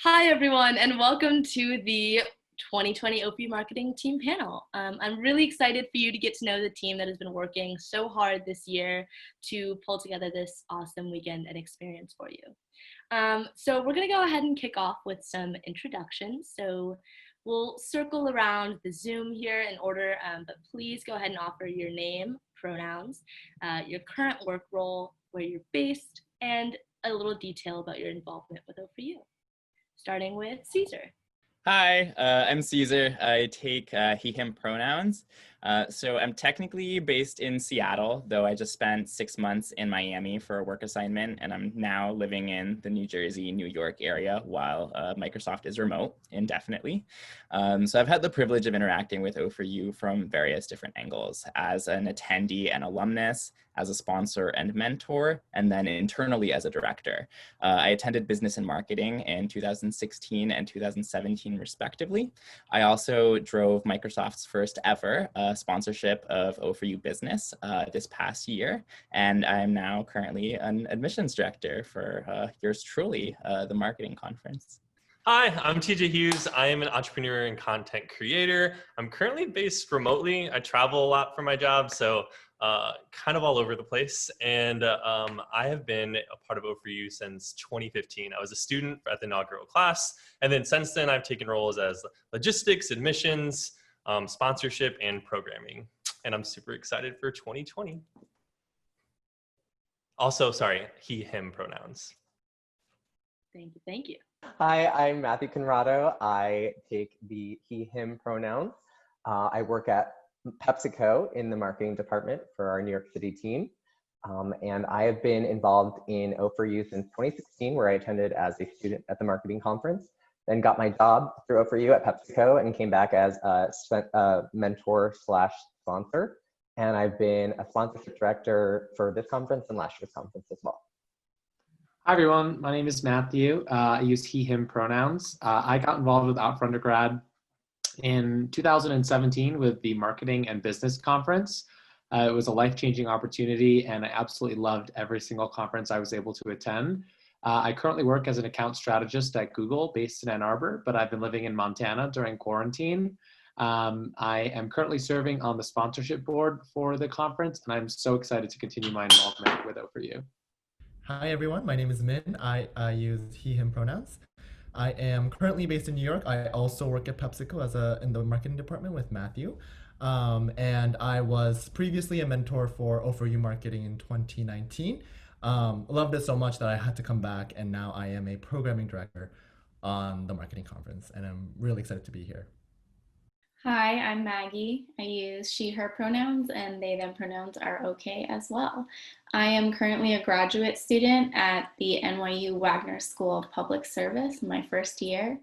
Hi, everyone, and welcome to the 2020 O4U Marketing Team Panel. I'm really excited for you to get to know the team that has been working so hard this year to pull together this awesome weekend and experience for you. So we're going to go ahead and kick off with some introductions. So we'll circle around the Zoom here in order, but please go ahead and offer your name, pronouns, your current work role, where you're based, and a little detail about your involvement with O4U. Starting with Caesar. Hi, I'm Caesar. I take he, him pronouns. So I'm technically based in Seattle, though I just spent 6 months in Miami for a work assignment, and I'm now living in the New Jersey, New York area while Microsoft is remote indefinitely. So I've had the privilege of interacting with O4U from various different angles, as an attendee and alumnus, as a sponsor and mentor, and then internally as a director. I attended business and marketing in 2016 and 2017 respectively. I also drove Microsoft's first ever sponsorship of O4U Business this past year, and I'm now currently an admissions director for yours truly, the marketing conference. Hi, I'm TJ Hughes. I am an entrepreneur and content creator. I'm currently based remotely. I travel a lot for my job, so kind of all over the place. And I have been a part of O4U since 2015. I was a student at the inaugural class. And then since then, I've taken roles as logistics, admissions, sponsorship, and programming. And I'm super excited for 2020. Also, sorry, he, him pronouns. Thank you, thank you. Hi, I'm Matthew Conrado. I take the he, him pronouns. I work at PepsiCo in the marketing department for our New York City team. And I have been involved in O4U since 2016, where I attended as a student at the marketing conference, then got my job through O4U at PepsiCo and came back as a mentor slash sponsor. And I've been a sponsorship director for this conference and last year's conference as well. Hi everyone, my name is Matthew. I use he, him pronouns. I got involved with O4U Undergrad in 2017 with the Marketing and Business Conference. It was a life-changing opportunity and I absolutely loved every single conference I was able to attend. I currently work as an account strategist at Google based in Ann Arbor, but I've been living in Montana during quarantine. I am currently serving on the sponsorship board for the conference and I'm so excited to continue my involvement with O4U. Hi everyone, my name is Min. I use he, him pronouns. I am currently based in New York. I also work at PepsiCo in the marketing department with Matthew. And I was previously a mentor for O4U Marketing in 2019. Loved it so much that I had to come back, and now I am a programming director on the marketing conference, and I'm really excited to be here. Hi, I'm Maggie. I use she, her pronouns, and they, them pronouns are okay as well. I am currently a graduate student at the NYU Wagner School of Public Service, my first year.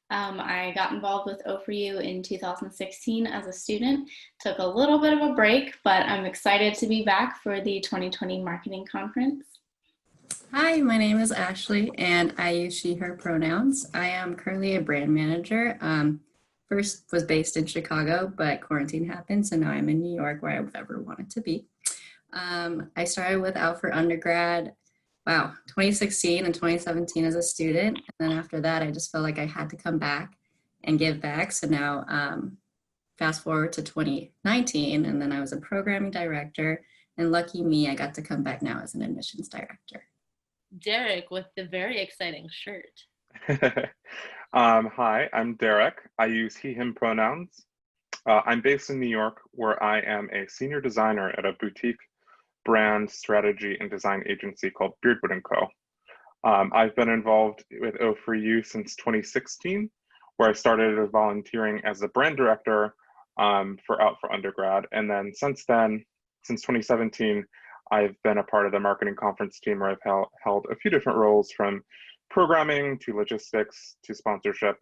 I got involved with O4U in 2016 as a student, took a little bit of a break, but I'm excited to be back for the 2020 Marketing Conference. Hi, my name is Ashley, and I use she, her pronouns. I am currently a brand manager. First was based in Chicago, but quarantine happened, so now I'm in New York, where I've ever wanted to be. I started with O4U Undergrad, 2016 and 2017 as a student, and then after that, I just felt like I had to come back and give back. So now, fast forward to 2019, and then I was a programming director, and lucky me, I got to come back now as an admissions director. Derek with the very exciting shirt. Hi, I'm Derek. I use he, him pronouns. I'm based in New York, where I am a senior designer at a boutique brand strategy and design agency called Beardwood & Co. I've been involved with O4U since 2016, where I started volunteering as a brand director for O4U Undergrad. And then since 2017, I've been a part of the marketing conference team, where I've held a few different roles, from programming to logistics to sponsorship.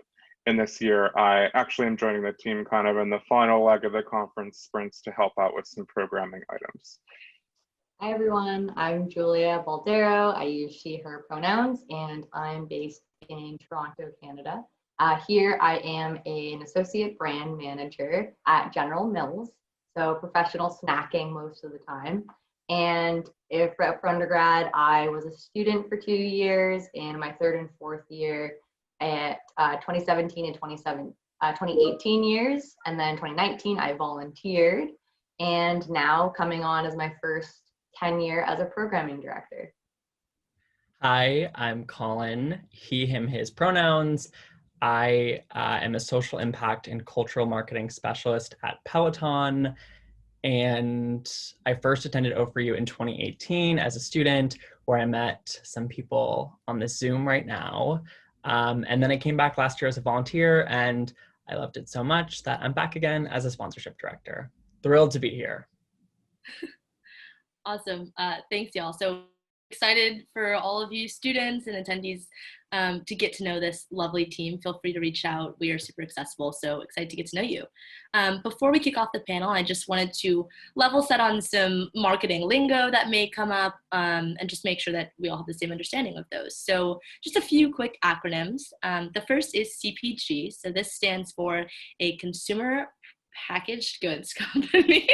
And this year, I actually am joining the team kind of in the final leg of the conference sprints to help out with some programming items. Hi everyone, I'm Julia Baldero. I use she, her pronouns, and I'm based in Toronto, Canada. Here I am an associate brand manager at General Mills, so professional snacking most of the time. And for undergrad, I was a student for 2 years. In my third and fourth year, at 2017 and 2018 years, and then 2019 I volunteered, and now coming on as my first tenure as a programming director. Hi, I'm Colin, he, him, his pronouns. I am a social impact and cultural marketing specialist at Peloton, and I first attended O4U in 2018 as a student, where I met some people on this Zoom right now. And then I came back last year as a volunteer, and I loved it so much that I'm back again as a sponsorship director. Thrilled to be here. Awesome. Thanks, y'all. So excited for all of you students and attendees to get to know this lovely team. Feel free to reach out. We are super accessible, so excited to get to know you. Before we kick off the panel, I just wanted to level set on some marketing lingo that may come up and just make sure that we all have the same understanding of those. So just a few quick acronyms. The first is CPG. So this stands for a consumer packaged goods company.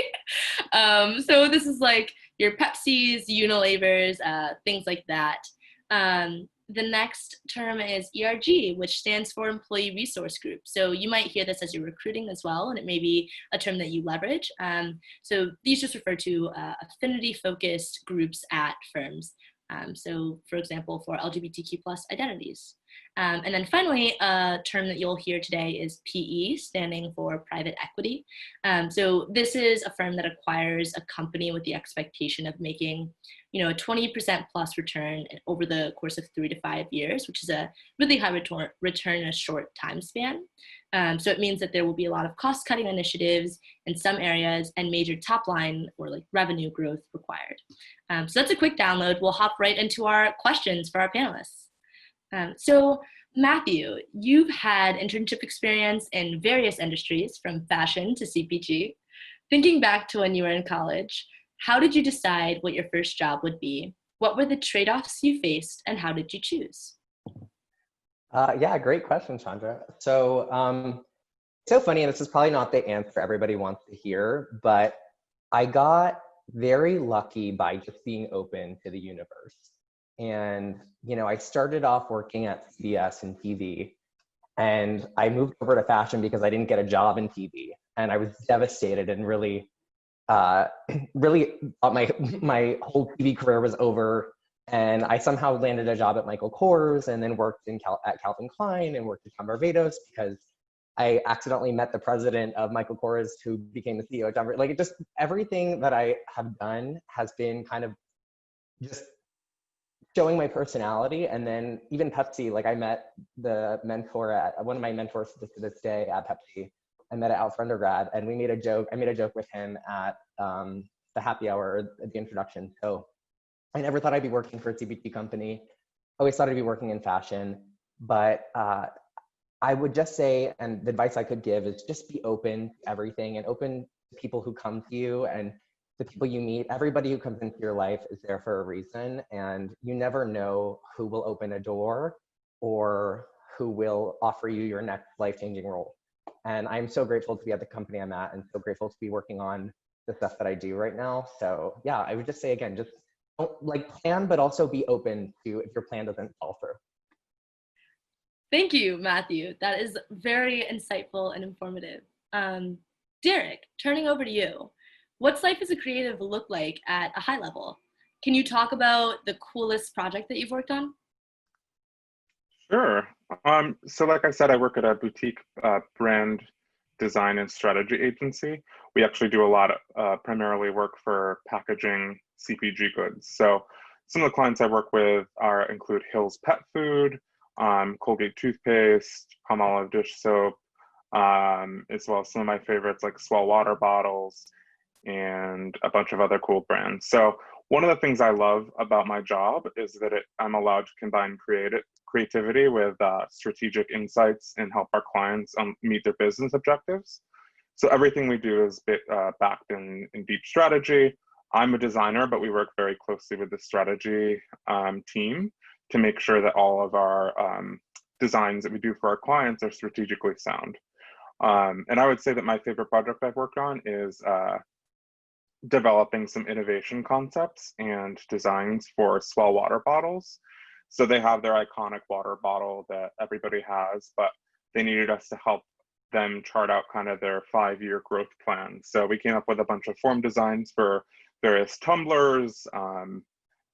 So this is like your Pepsi's, Unilevers, things like that. The next term is ERG, which stands for Employee Resource Group. So you might hear this as you're recruiting as well, and it may be a term that you leverage. So these just refer to affinity-focused groups at firms. So for example, for LGBTQ plus identities. And then finally, a term that you'll hear today is PE, standing for private equity. So this is a firm that acquires a company with the expectation of making, a 20% plus return over the course of 3 to 5 years, which is a really high return in a short time span. So it means that there will be a lot of cost-cutting initiatives in some areas and major top line or like revenue growth required. So that's a quick download. We'll hop right into our questions for our panelists. So Matthew, you've had internship experience in various industries from fashion to CPG. Thinking back to when you were in college, how did you decide what your first job would be? What were the trade-offs you faced and how did you choose? Yeah, great question, Chandra. So, so funny, and this is probably not the answer everybody wants to hear, but I got very lucky by just being open to the universe. And, I started off working at CBS in TV, and I moved over to fashion because I didn't get a job in TV. And I was devastated and really thought my whole TV career was over. And I somehow landed a job at Michael Kors and then worked at Calvin Klein and worked at John Barbados because I accidentally met the president of Michael Kors, who became the CEO of John Barbados. Like, just everything that I have done has been kind of just showing my personality. And then even Pepsi, like I met the mentor at one of my mentors to this day at Pepsi. I met it out for undergrad, and we made a joke. I made a joke with him at the happy hour at the introduction. So I never thought I'd be working for a CPG company. Always thought I'd be working in fashion. But I would just say, and the advice I could give is just be open to everything and open to people who come to you and the people you meet. Everybody who comes into your life is there for a reason, and you never know who will open a door or who will offer you your next life-changing role. And I'm so grateful to be at the company I'm at and so grateful to be working on the stuff that I do right now. So yeah, I would just say again, just don't plan, but also be open to if your plan doesn't fall through. Thank you, Matthew. That is very insightful and informative. Derek, turning over to you. What's life as a creative look like at a high level? Can you talk about the coolest project that you've worked on? Sure. So like I said, I work at a boutique brand design and strategy agency. We actually do a lot of primarily work for packaging CPG goods. So some of the clients I work with include Hill's Pet Food, Colgate toothpaste, Palmolive dish soap, as well as some of my favorites like Swell water bottles and a bunch of other cool brands. So one of the things I love about my job is that I'm allowed to combine creativity with strategic insights and help our clients meet their business objectives. So everything we do is backed in deep strategy. I'm a designer, but we work very closely with the strategy team to make sure that all of our designs that we do for our clients are strategically sound. And I would say that my favorite project I've worked on is developing some innovation concepts and designs for Swell water bottles. So they have their iconic water bottle that everybody has, but they needed us to help them chart out kind of their 5-year growth plan. So we came up with a bunch of form designs for various tumblers,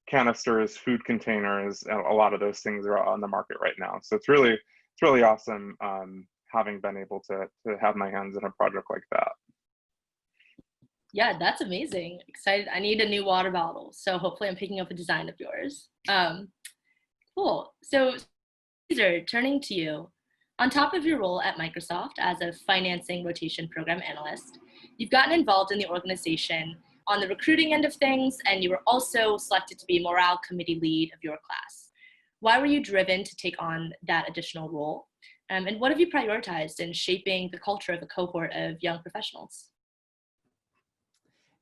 canisters, food containers, and a lot of those things are on the market right now. So it's really awesome having been able to have my hands in a project like that. Yeah, that's amazing. Excited. I need a new water bottle. So hopefully I'm picking up a design of yours. Cool. So Caesar, turning to you. On top of your role at Microsoft as a financing rotation program analyst, you've gotten involved in the organization on the recruiting end of things, and you were also selected to be morale committee lead of your class. Why were you driven to take on that additional role? And what have you prioritized in shaping the culture of a cohort of young professionals?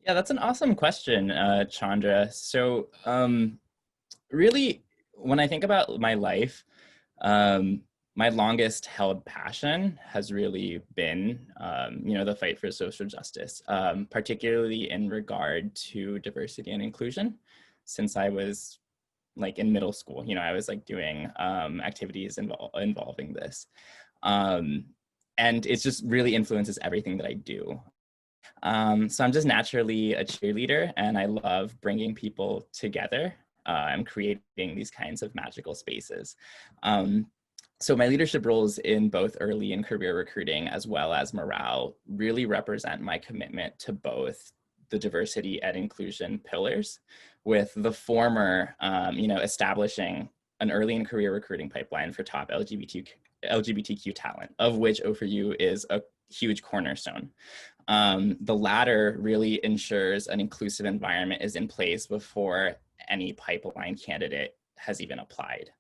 Yeah, that's an awesome question, Chandra. So really, when I think about my life, my longest held passion has really been, the fight for social justice, particularly in regard to diversity and inclusion. Since I was like in middle school, I was like doing activities involving this. And it just really influences everything that I do. So I'm just naturally a cheerleader, and I love bringing people together and creating these kinds of magical spaces. So my leadership roles in both early and career recruiting as well as morale really represent my commitment to both the diversity and inclusion pillars, with the former, establishing an early and career recruiting pipeline for top LGBTQ talent, of which O4U is a huge cornerstone. The latter really ensures an inclusive environment is in place before any pipeline candidate has even applied.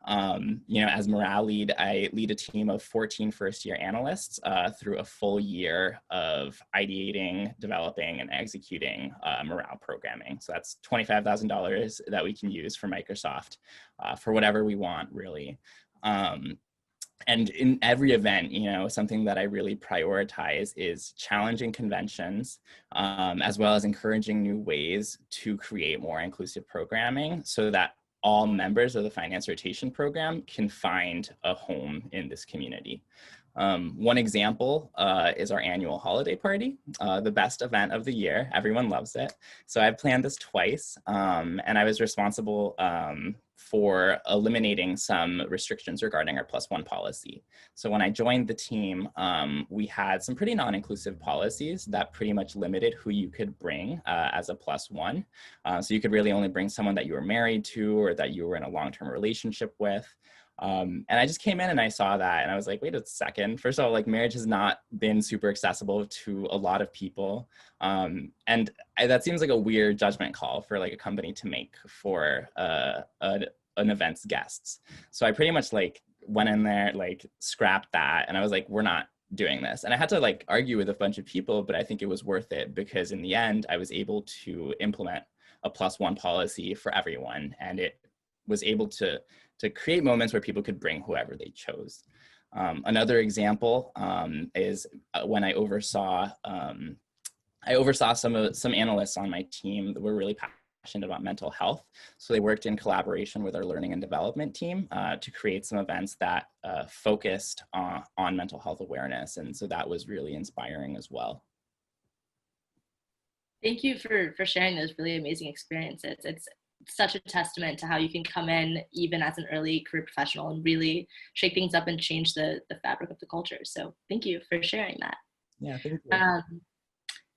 As morale lead, I lead a team of 14 first-year analysts through a full year of ideating, developing, and executing morale programming. So that's $25,000 that we can use for Microsoft for whatever we want, really. And in every event, something that I really prioritize is challenging conventions, as well as encouraging new ways to create more inclusive programming so that all members of the finance rotation program can find a home in this community. One example is our annual holiday party, the best event of the year. Everyone loves it. So I've planned this twice, and I was responsible for eliminating some restrictions regarding our +1 policy. So when I joined the team, we had some pretty non-inclusive policies that pretty much limited who you could bring as a +1. So you could really only bring someone that you were married to or that you were in a long-term relationship with. And I just came in and I saw that and I was like, wait a second. First of all, like marriage has not been super accessible to a lot of people. And that seems like a weird judgment call for like a company to make for an event's guests. So I pretty much like went in there, like scrapped that. And I was like, we're not doing this. And I had to like argue with a bunch of people, but I think it was worth it because in the end, I was able to implement a +1 policy for everyone. And it was able to create moments where people could bring whoever they chose. Another example is when I oversaw some analysts on my team that were really passionate about mental health. So they worked in collaboration with our learning and development team to create some events that focused on mental health awareness. And so that was really inspiring as well. Thank you for sharing those really amazing experiences. It's such a testament to how you can come in even as an early career professional and really shake things up and change the fabric of the culture. So thank you for sharing that. Yeah, thank you.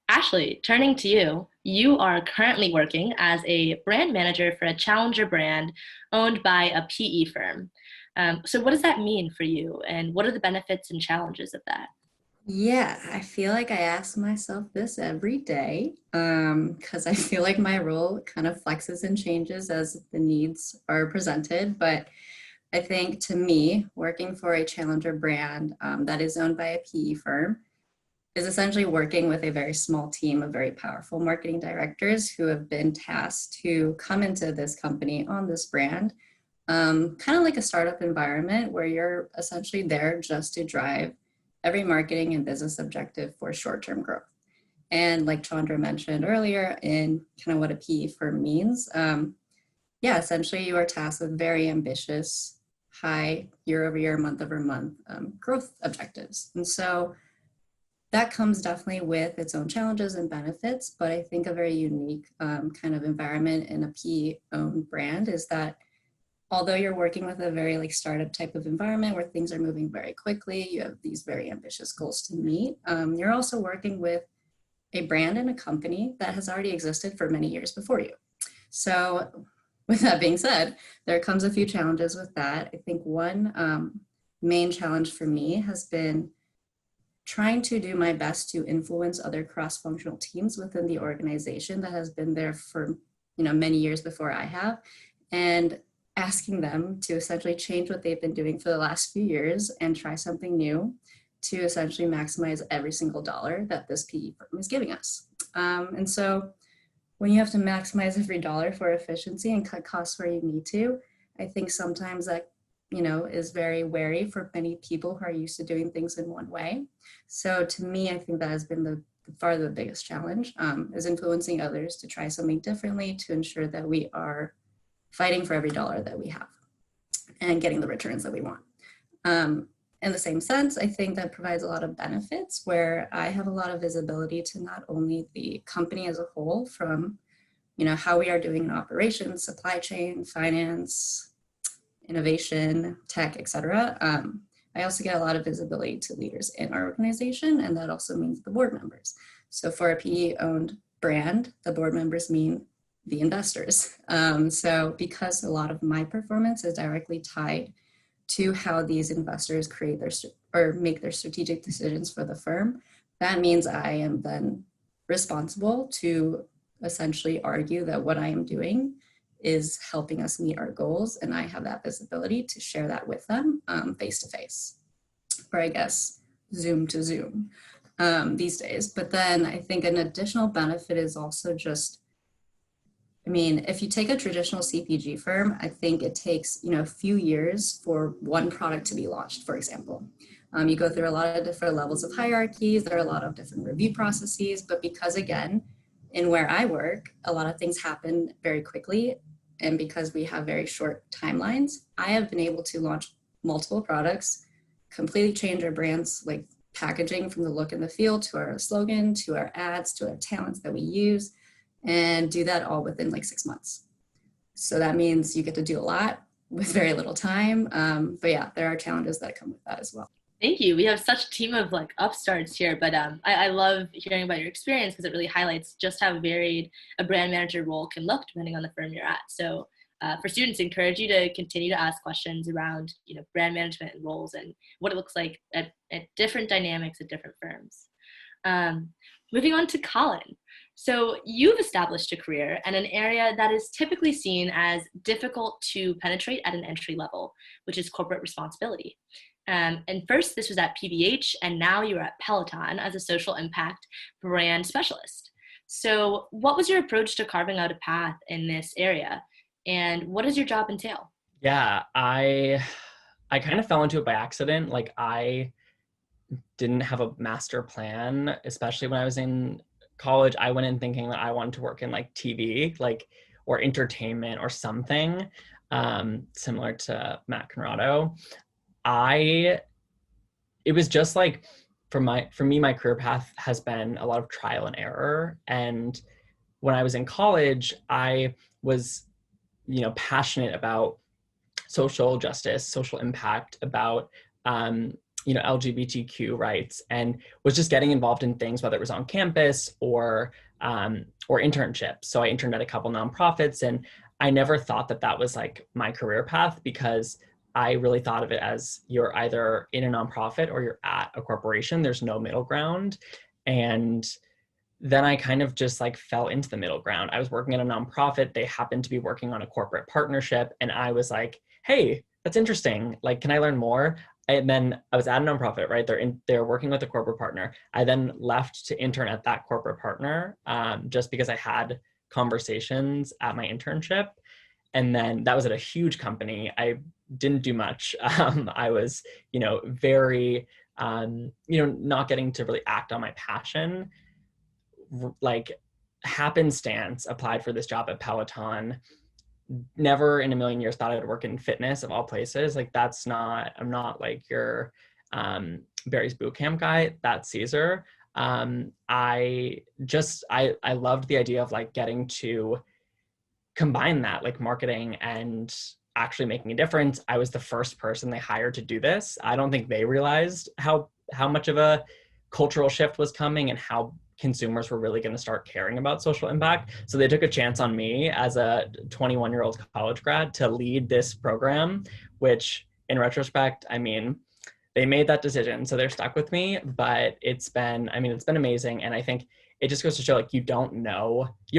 Ashley, turning to you, you are currently working as a brand manager for a challenger brand owned by a PE firm. So what does that mean for you and what are the benefits and challenges of that? Yeah, I feel like I ask myself this every day because I feel like my role kind of flexes and changes as the needs are presented. But I think to me, working for a challenger brand that is owned by a PE firm is essentially working with a very small team of very powerful marketing directors who have been tasked to come into this company on this brand, kind of like a startup environment where you're essentially there just to drive every marketing and business objective for short-term growth. And like Chandra mentioned earlier in kind of what a PE firm means, yeah, essentially you are tasked with very ambitious, high year-over-year, month-over-month growth objectives. And so that comes definitely with its own challenges and benefits, but I think a very unique kind of environment in a PE-owned brand is that although you're working with a very like startup type of environment where things are moving very quickly, you have these very ambitious goals to meet, you're also working with a brand and a company that has already existed for many years before you. So with that being said, there comes a few challenges with that. I think one main challenge for me has been trying to do my best to influence other cross-functional teams within the organization that has been there for many years before I have, and asking them to essentially change what they've been doing for the last few years and try something new to essentially maximize every single dollar that this PE firm is giving us. And so when you have to maximize every dollar for efficiency and cut costs where you need to, I think sometimes that is very wary for many people who are used to doing things in one way. So to me, I think that has been the biggest challenge, is influencing others to try something differently to ensure that we are fighting for every dollar that we have and getting the returns that we want. In the same sense, I think that provides a lot of benefits where I have a lot of visibility to not only the company as a whole from, how we are doing in operations, supply chain, finance, innovation, tech, etc. I also get a lot of visibility to leaders in our organization, and that also means the board members. So for a PE-owned brand, the board members mean the investors. So because a lot of my performance is directly tied to how these investors make their strategic decisions for the firm, that means I am then responsible to essentially argue that what I am doing is helping us meet our goals, and I have that visibility to share that with them face to face, or I guess Zoom to Zoom these days. But then I think an additional benefit is also just, if you take a traditional CPG firm, I think it takes a few years for one product to be launched, for example. You go through a lot of different levels of hierarchies, there are a lot of different review processes, but because again, in where I work, a lot of things happen very quickly, and because we have very short timelines, I have been able to launch multiple products, completely change our brands, like packaging from the look and the feel to our slogan, to our ads, to our talents that we use, and do that all within like 6 months. So that means you get to do a lot with very little time. But yeah, there are challenges that come with that as well. Thank you. We have such a team of like upstarts here, but I love hearing about your experience because it really highlights just how varied a brand manager role can look depending on the firm you're at. So for students, I encourage you to continue to ask questions around brand management and roles and what it looks like at different dynamics at different firms. Moving on to Colin. So you've established a career in an area that is typically seen as difficult to penetrate at an entry level, which is corporate responsibility. And first, this was at PBH, and now you're at Peloton as a social impact brand specialist. So what was your approach to carving out a path in this area? And what does your job entail? Yeah, I kind of fell into it by accident. Like I didn't have a master plan, especially when I was in college. I went in thinking that I wanted to work in like TV, or entertainment or something similar to Matt Conrado. It was just like, for me, my career path has been a lot of trial and error. And when I was in college, I was, passionate about social justice, social impact, about, LGBTQ rights, and was just getting involved in things, whether it was on campus or internships. So I interned at a couple nonprofits, and I never thought that was like my career path, because I really thought of it as you're either in a nonprofit or you're at a corporation. There's no middle ground. And then I kind of just like fell into the middle ground. I was working at a nonprofit. They happened to be working on a corporate partnership. And I was like, hey, that's interesting. Like, can I learn more? And then I was at a nonprofit, right? They're working with a corporate partner. I then left to intern at that corporate partner just because I had conversations at my internship. And then that was at a huge company. I didn't do much. I was, very, not getting to really act on my passion. Like happenstance, applied for this job at Peloton, never in a million years thought I'd work in fitness of all places. Like I'm not like your Barry's Bootcamp guy. That's Caesar. I loved the idea of like getting to combine that, like marketing and actually making a difference. I was the first person they hired to do this. I don't think they realized how much of a cultural shift was coming and how consumers were really going to start caring about social impact. So they took a chance on me as a 21-year-old college grad to lead this program, which in retrospect, I mean, they made that decision, so they're stuck with me, but it's been amazing. And I think it just goes to show, like, you don't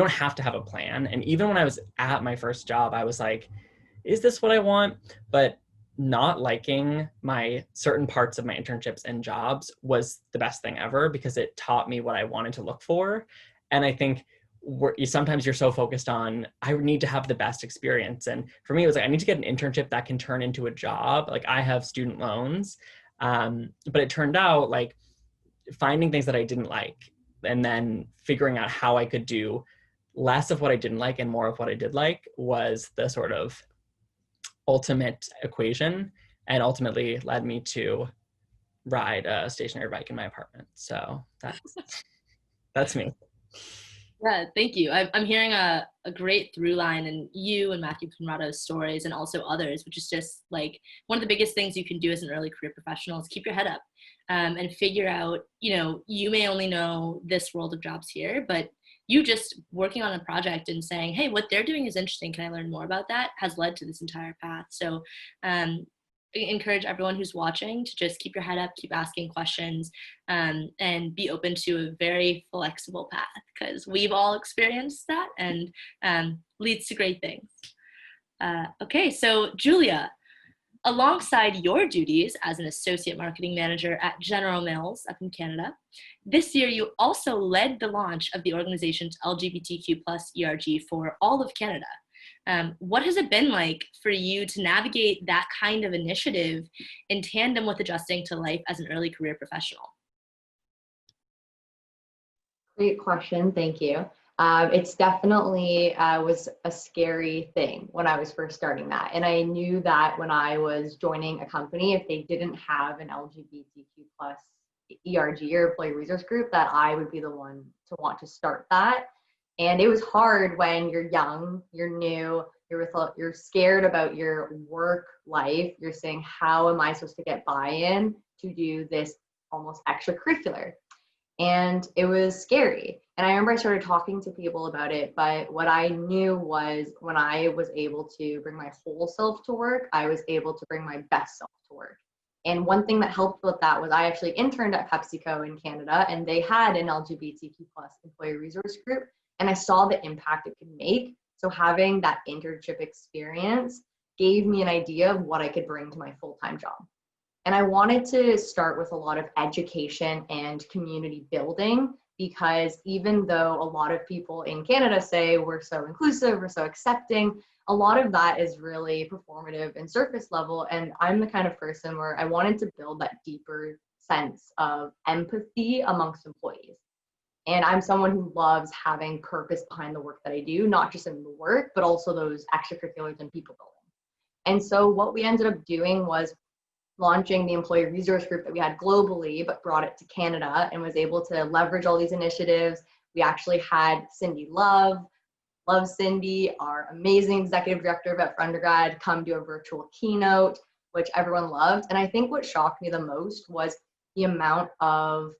have to have a plan. And even when I was at my first job, I was like, is this what I want? But not liking my certain parts of my internships and jobs was the best thing ever, because it taught me what I wanted to look for. And I think sometimes you're so focused on, I need to have the best experience. And for me, it was like, I need to get an internship that can turn into a job. Like, I have student loans, but it turned out like finding things that I didn't like and then figuring out how I could do less of what I didn't like and more of what I did like was the sort of ultimate equation, and ultimately led me to ride a stationary bike in my apartment. So that's me. Yeah, thank you. I'm hearing a great through line in you and Matthew Conrado's stories, and also others, which is just like one of the biggest things you can do as an early career professional is keep your head up and figure out, you may only know this world of jobs here, but you just working on a project and saying, hey, what they're doing is interesting, can I learn more about that, has led to this entire path. So I encourage everyone who's watching to just keep your head up, keep asking questions, and be open to a very flexible path, because we've all experienced that and leads to great things. Okay, so Julia, alongside your duties as an associate marketing manager at General Mills up in Canada, this year you also led the launch of the organization's LGBTQ+ ERG for all of Canada. What has it been like for you to navigate that kind of initiative in tandem with adjusting to life as an early career professional? Great question, thank you. It's definitely was a scary thing when I was first starting that. And I knew that when I was joining a company, if they didn't have an LGBTQ+ ERG or employee resource group, that I would be the one to want to start that. And it was hard when you're young, you're new, you're scared about your work life. You're saying, how am I supposed to get buy-in to do this almost extracurricular? And it was scary. And I remember I started talking to people about it, but what I knew was when I was able to bring my whole self to work, I was able to bring my best self to work. And one thing that helped with that was I actually interned at PepsiCo in Canada, and they had an LGBTQ+ employee resource group, and I saw the impact it could make. So having that internship experience gave me an idea of what I could bring to my full-time job. And I wanted to start with a lot of education and community building, because even though a lot of people in Canada say we're so inclusive, we're so accepting, a lot of that is really performative and surface level. And I'm the kind of person where I wanted to build that deeper sense of empathy amongst employees. And I'm someone who loves having purpose behind the work that I do, not just in the work, but also those extracurriculars and people building. And so what we ended up doing was launching the employee resource group that we had globally, but brought it to Canada and was able to leverage all these initiatives. We actually had Cindy Love Cindy, our amazing executive director of Undergrad, come do a virtual keynote, which everyone loved. And I think what shocked me the most was the amount of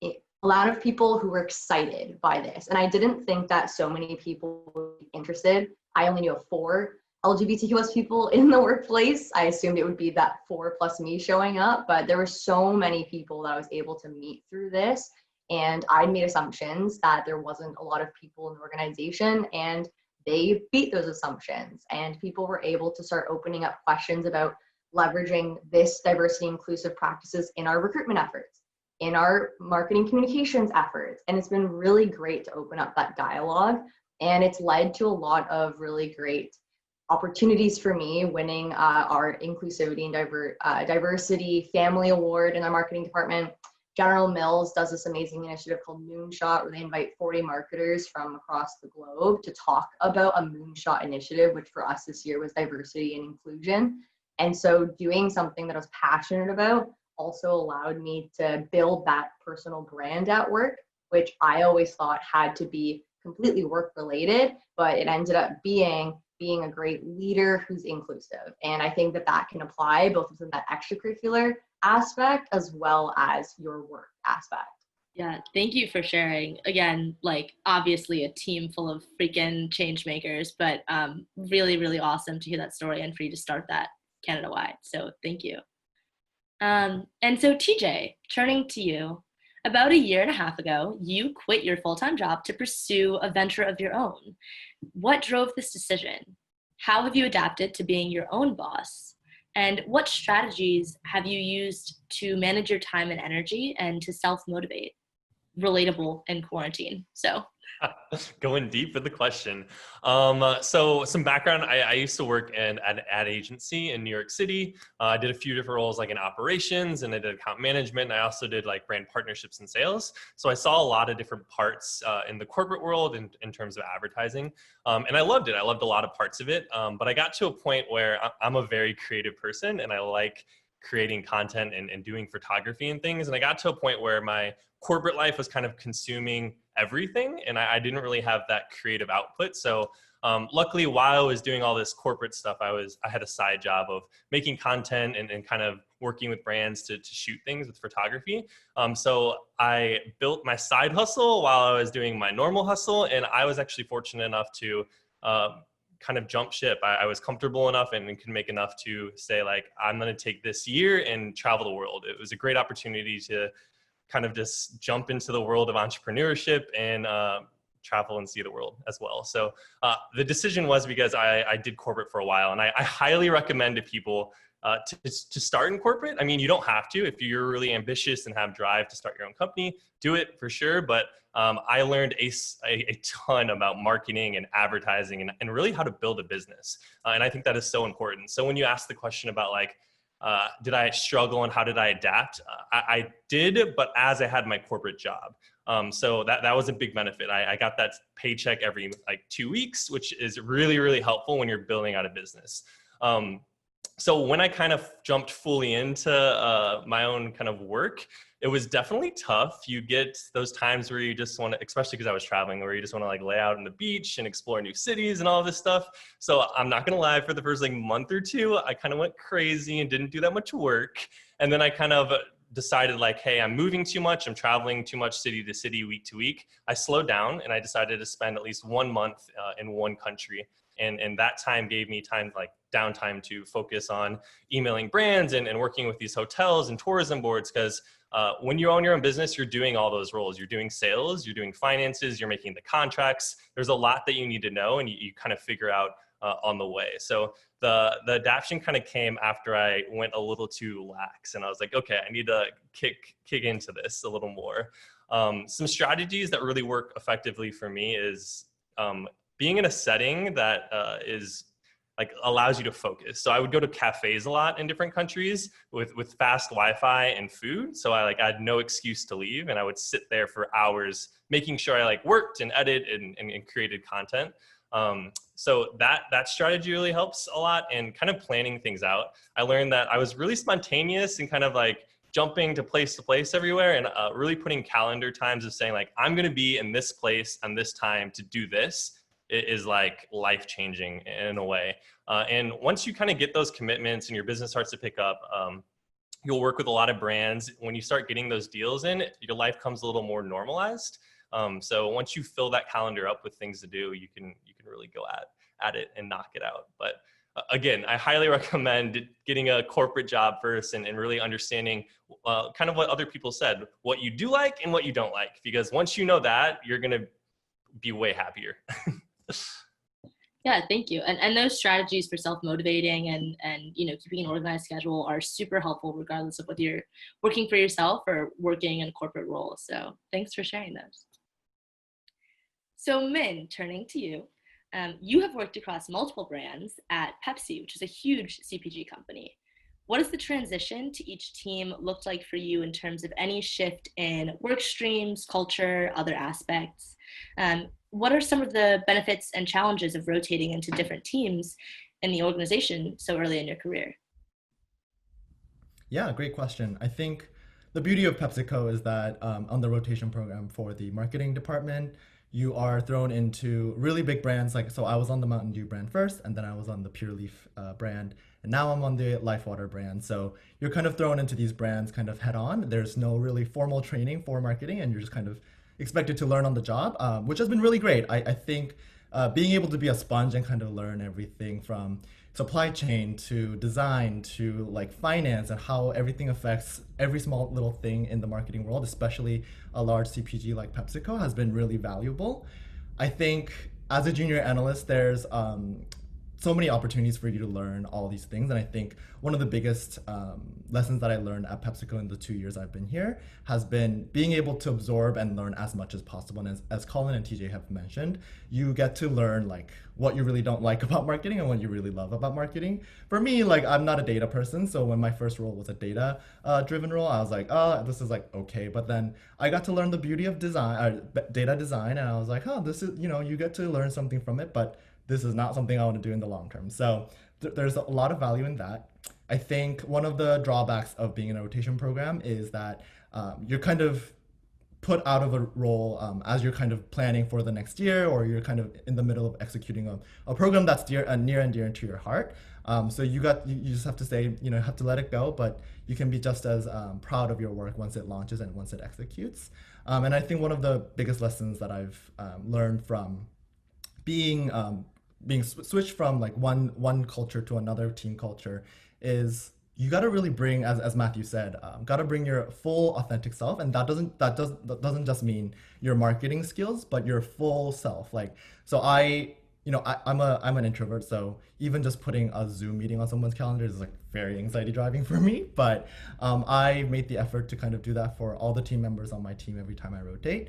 a lot of people who were excited by this. And I didn't think that so many people would be interested. I only knew of 4 LGBTQ+ people in the workplace. I assumed it would be that 4 plus me showing up, but there were so many people that I was able to meet through this. And I made assumptions that there wasn't a lot of people in the organization, and they beat those assumptions. And people were able to start opening up questions about leveraging this diversity inclusive practices in our recruitment efforts, in our marketing communications efforts. And it's been really great to open up that dialogue. And it's led to a lot of really great opportunities for me, winning our Inclusivity and Diversity Family Award in our marketing department, General Mills does this amazing initiative called Moonshot, where they invite 40 marketers from across the globe to talk about a Moonshot initiative, which for us this year was diversity and inclusion. And so doing something that I was passionate about also allowed me to build that personal brand at work, which I always thought had to be completely work related, but it ended up being a great leader who's inclusive. And I think that that can apply both within that extracurricular aspect as well as your work aspect. Yeah, thank you for sharing. Again, like obviously a team full of freaking change makers, but really, really awesome to hear that story and for you to start that Canada-wide. So thank you. And so TJ, turning to you, about 1.5 years ago, you quit your full-time job to pursue a venture of your own. What drove this decision? How have you adapted to being your own boss? And what strategies have you used to manage your time and energy and to self-motivate? Relatable in quarantine, so. Going deep with the question. So some background, I used to work in an ad agency in New York City. I did a few different roles like in operations, and I did account management. And I also did like brand partnerships and sales. So I saw a lot of different parts in the corporate world in terms of advertising. And I loved it. I loved a lot of parts of it. But I got to a point where I'm a very creative person and I like creating content and doing photography and things. And I got to a point where my corporate life was kind of consuming everything, and I didn't really have that creative output. So luckily, while I was doing all this corporate stuff, I had a side job of making content and kind of working with brands to shoot things with photography. So I built my side hustle while I was doing my normal hustle, and I was actually fortunate enough to kind of jump ship. I was comfortable enough and could make enough to say like, I'm going to take this year and travel the world. It was a great opportunity to kind of just jump into the world of entrepreneurship and travel and see the world as well. So the decision was because I did corporate for a while, and I highly recommend to people to start in corporate. I mean, you don't have to. If you're really ambitious and have drive to start your own company, do it for sure. But I learned a ton about marketing and advertising and really how to build a business. And I think that is so important. So when you ask the question about like, did I struggle and how did I adapt? I did, but as I had my corporate job. So that was a big benefit. I got that paycheck every like 2 weeks, which is really, really helpful when you're building out a business. So when I kind of jumped fully into my own kind of work, it was definitely tough. You get those times where you just want to, especially because I was traveling, where you just want to like lay out on the beach and explore new cities and all this stuff. So I'm not going to lie, for the first like month or two, I kind of went crazy and didn't do that much work. And then I kind of decided like, hey, I'm moving too much. I'm traveling too much city to city, week to week. I slowed down and I decided to spend at least 1 month in one country. And that time gave me time, like downtime, to focus on emailing brands and working with these hotels and tourism boards. Because when you own your own business, you're doing all those roles. You're doing sales, you're doing finances, you're making the contracts. There's a lot that you need to know, and you kind of figure out on the way. So the adaptation kind of came after I went a little too lax, and I was like, okay, I need to kick into this a little more. Some strategies that really work effectively for me is being in a setting that is like allows you to focus. So I would go to cafes a lot in different countries with fast Wi-Fi and food. So I had no excuse to leave, and I would sit there for hours making sure I like worked and edited and created content. So that strategy really helps a lot, and kind of planning things out. I learned that I was really spontaneous and kind of like jumping to place everywhere, and really putting calendar times of saying like, I'm going to be in this place and this time to do this. It is like life-changing in a way. And once you kind of get those commitments and your business starts to pick up, you'll work with a lot of brands. When you start getting those deals in, your life comes a little more normalized. So once you fill that calendar up with things to do, you can really go at it and knock it out. But again, I highly recommend getting a corporate job first and really understanding kind of what other people said, what you do like and what you don't like. Because once you know that, you're going to be way happier. Yeah, thank you. And those strategies for self-motivating and keeping an organized schedule are super helpful regardless of whether you're working for yourself or working in a corporate role. So thanks for sharing those. So Min, turning to you, you have worked across multiple brands at Pepsi, which is a huge CPG company. what has the transition to each team looked like for you in terms of any shift in work streams, culture, other aspects? What are some of the benefits and challenges of rotating into different teams in the organization so early in your career? Yeah, great question. I think the beauty of PepsiCo is that on the rotation program for the marketing department, you are thrown into really big brands. Like, so I was on the Mountain Dew brand first, and then I was on the Pure Leaf brand, and now I'm on the Life Water brand. So you're kind of thrown into these brands kind of head on. There's no really formal training for marketing, and you're just kind of expected to learn on the job, which has been really great. I think being able to be a sponge and kind of learn everything from supply chain to design to like finance and how everything affects every small little thing in the marketing world, especially a large CPG like PepsiCo, has been really valuable. I think as a junior analyst, there's so many opportunities for you to learn all these things. And I think one of the biggest lessons that I learned at PepsiCo in the 2 years I've been here has been being able to absorb and learn as much as possible. And as Colin and TJ have mentioned, you get to learn like what you really don't like about marketing and what you really love about marketing. For me, like I'm not a data person. So when my first role was a data driven role, I was like, oh, this is like, okay. But then I got to learn the beauty of design, data design. And I was like, oh, this is, you get to learn something from it, but this is not something I want to do in the long term. So there's a lot of value in that. I think one of the drawbacks of being in a rotation program is that you're kind of put out of a role as you're kind of planning for the next year, or you're kind of in the middle of executing a program that's near and dear to your heart. So you just have to say, you have to let it go, but you can be just as proud of your work once it launches and once it executes. And I think one of the biggest lessons that I've learned from being switched from like one culture to another team culture is you got to really bring, as Matthew said, got to bring your full authentic self, and that doesn't just mean your marketing skills, but your full self. Like, so I'm an introvert, so even just putting a Zoom meeting on someone's calendar is like very anxiety driving for me. But I made the effort to kind of do that for all the team members on my team every time I rotate,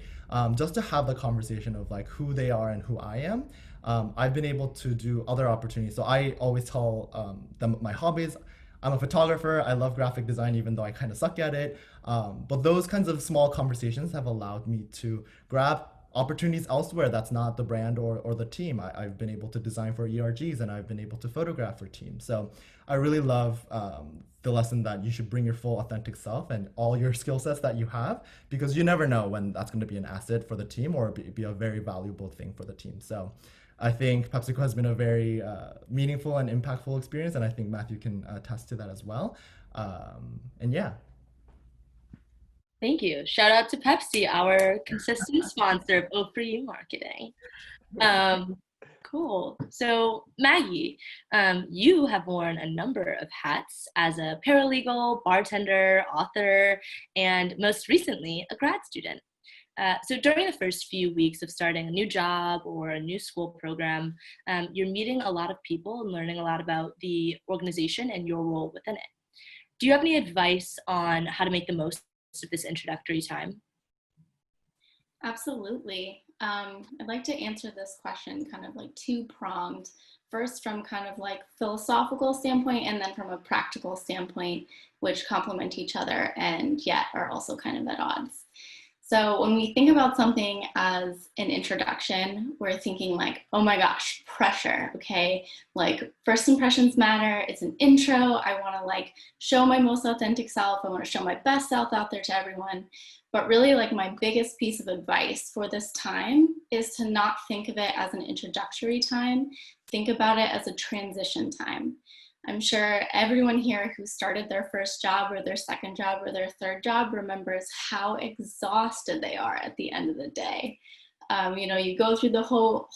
just to have the conversation of like who they are and who I am. I've been able to do other opportunities. So I always tell them my hobbies. I'm a photographer. I love graphic design, even though I kind of suck at it. But those kinds of small conversations have allowed me to grab opportunities elsewhere that's not the brand or the team. I've been able to design for ERGs, and I've been able to photograph for teams. So I really love the lesson that you should bring your full authentic self and all your skill sets that you have, because you never know when that's going to be an asset for the team or be a very valuable thing for the team. So I think PepsiCo has been a very meaningful and impactful experience, and I think Matthew can attest to that as well. And yeah. Thank you. Shout out to Pepsi, our consistent sponsor of O4U Marketing. Cool. So Maggie, you have worn a number of hats as a paralegal, bartender, author, and most recently, a grad student. So during the first few weeks of starting a new job or a new school program, you're meeting a lot of people and learning a lot about the organization and your role within it. Do you have any advice on how to make the most of this introductory time? Absolutely. I'd like to answer this question kind of like two-pronged. First, from kind of like philosophical standpoint, and then from a practical standpoint, which complement each other and yet are also kind of at odds. So when we think about something as an introduction, we're thinking like, oh my gosh, pressure, okay? Like first impressions matter, it's an intro, I wanna like show my most authentic self, I wanna show my best self out there to everyone. But really like my biggest piece of advice for this time is to not think of it as an introductory time, think about it as a transition time. I'm sure everyone here who started their first job or their second job or their third job remembers how exhausted they are at the end of the day. You go through the whole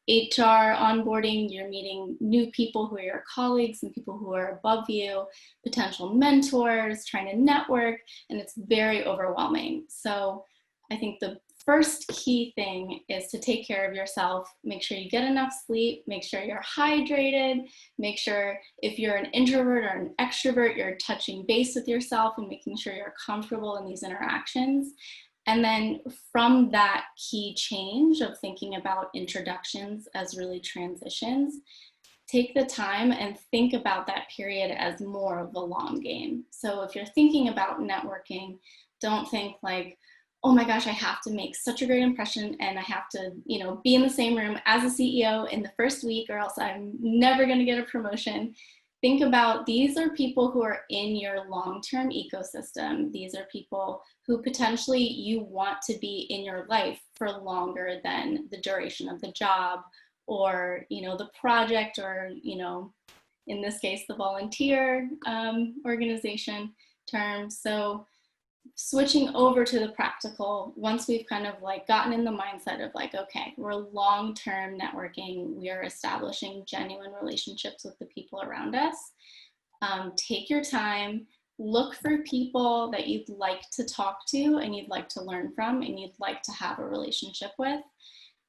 HR onboarding, you're meeting new people who are your colleagues and people who are above you, potential mentors, trying to network, and it's very overwhelming. So I think the first key thing is to take care of yourself, make sure you get enough sleep, make sure you're hydrated, make sure if you're an introvert or an extrovert, you're touching base with yourself and making sure you're comfortable in these interactions. And then from that key change of thinking about introductions as really transitions, take the time and think about that period as more of a long game. So if you're thinking about networking, don't think like, oh my gosh, I have to make such a great impression and I have to, be in the same room as a CEO in the first week or else I'm never going to get a promotion. Think about, these are people who are in your long-term ecosystem. These are people who potentially you want to be in your life for longer than the duration of the job or, the project or, in this case, the volunteer organization term. So switching over to the practical, once we've kind of like gotten in the mindset of like, okay, we're long-term networking, we are establishing genuine relationships with the people around us, take your time, look for people that you'd like to talk to and you'd like to learn from and you'd like to have a relationship with,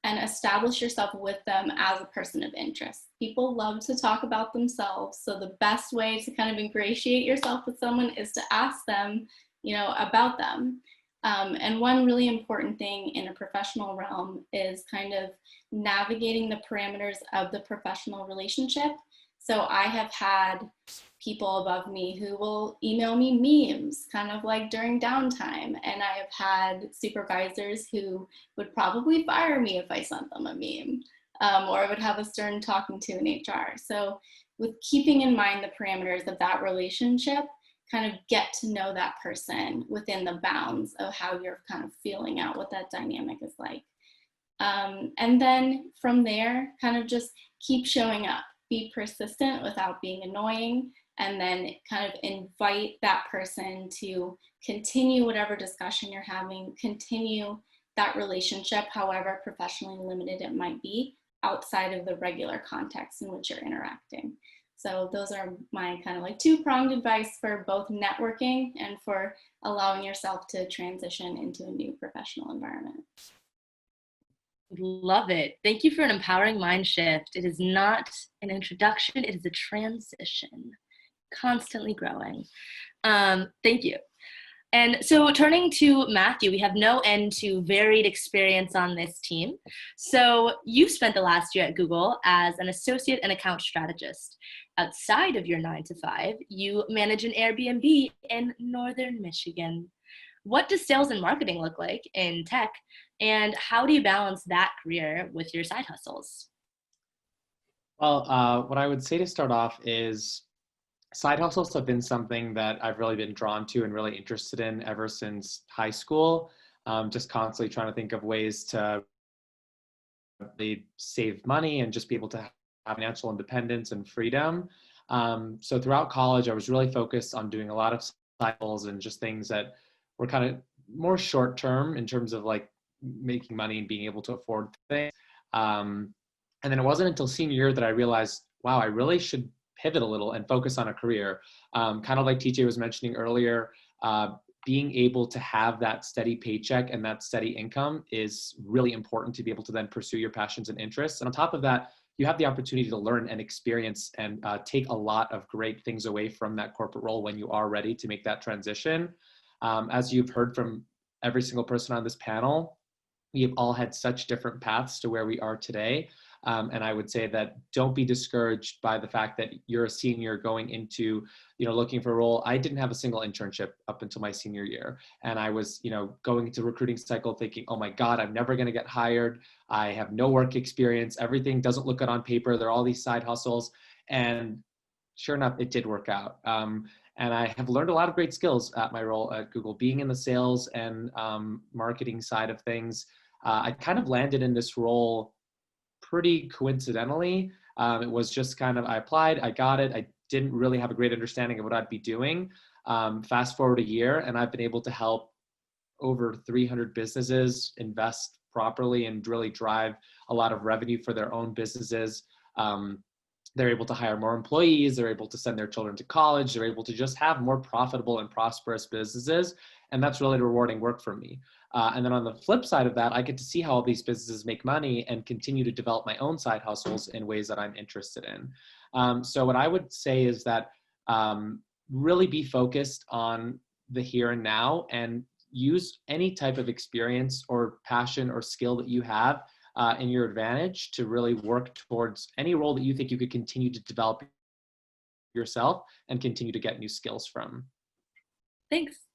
and establish yourself with them as a person of interest. People love to talk about themselves, so the best way to kind of ingratiate yourself with someone is to ask them about them. And one really important thing in a professional realm is kind of navigating the parameters of the professional relationship. So I have had people above me who will email me memes kind of like during downtime. And I have had supervisors who would probably fire me if I sent them a meme, or I would have a stern talking to in HR. So with keeping in mind the parameters of that relationship, kind of get to know that person within the bounds of how you're kind of feeling out what that dynamic is like. And then from there, kind of just keep showing up, be persistent without being annoying, and then kind of invite that person to continue whatever discussion you're having, continue that relationship, however professionally limited it might be, outside of the regular context in which you're interacting. So those are my kind of like two-pronged advice for both networking and for allowing yourself to transition into a new professional environment. Love it. Thank you for an empowering mind shift. It is not an introduction, it is a transition, constantly growing. Thank you. And so turning to Matthew, we have no end to varied experience on this team. So you spent the last year at Google as an associate and account strategist. Outside of your 9-to-5, you manage an Airbnb in Northern Michigan. What does sales and marketing look like in tech? And how do you balance that career with your side hustles? Well, what I would say to start off is side hustles have been something that I've really been drawn to and really interested in ever since high school. Just constantly trying to think of ways to really save money and just be able to have financial independence and freedom. So throughout college, I was really focused on doing a lot of cycles and just things that were kind of more short term in terms of like making money and being able to afford things. And then it wasn't until senior year that I realized, wow, I really should pivot a little and focus on a career. Kind of like TJ was mentioning earlier, being able to have that steady paycheck and that steady income is really important to be able to then pursue your passions and interests. And on top of that, you have the opportunity to learn and experience and take a lot of great things away from that corporate role when you are ready to make that transition. As you've heard from every single person on this panel, we have all had such different paths to where we are today. And I would say that don't be discouraged by the fact that you're a senior going into, looking for a role. I didn't have a single internship up until my senior year. And I was, going into recruiting cycle thinking, oh my God, I'm never going to get hired. I have no work experience. Everything doesn't look good on paper. There are all these side hustles. And sure enough, it did work out. And I have learned a lot of great skills at my role at Google, being in the sales and marketing side of things. I kind of landed in this role pretty coincidentally. It was just kind of, I applied, I got it. I didn't really have a great understanding of what I'd be doing. Fast forward a year, and I've been able to help over 300 businesses invest properly and really drive a lot of revenue for their own businesses. They're able to hire more employees. They're able to send their children to college. They're able to just have more profitable and prosperous businesses. And that's really rewarding work for me. And then on the flip side of that, I get to see how all these businesses make money and continue to develop my own side hustles in ways that I'm interested in. So what I would say is that really be focused on the here and now and use any type of experience or passion or skill that you have in your advantage to really work towards any role that you think you could continue to develop yourself and continue to get new skills from. Thanks.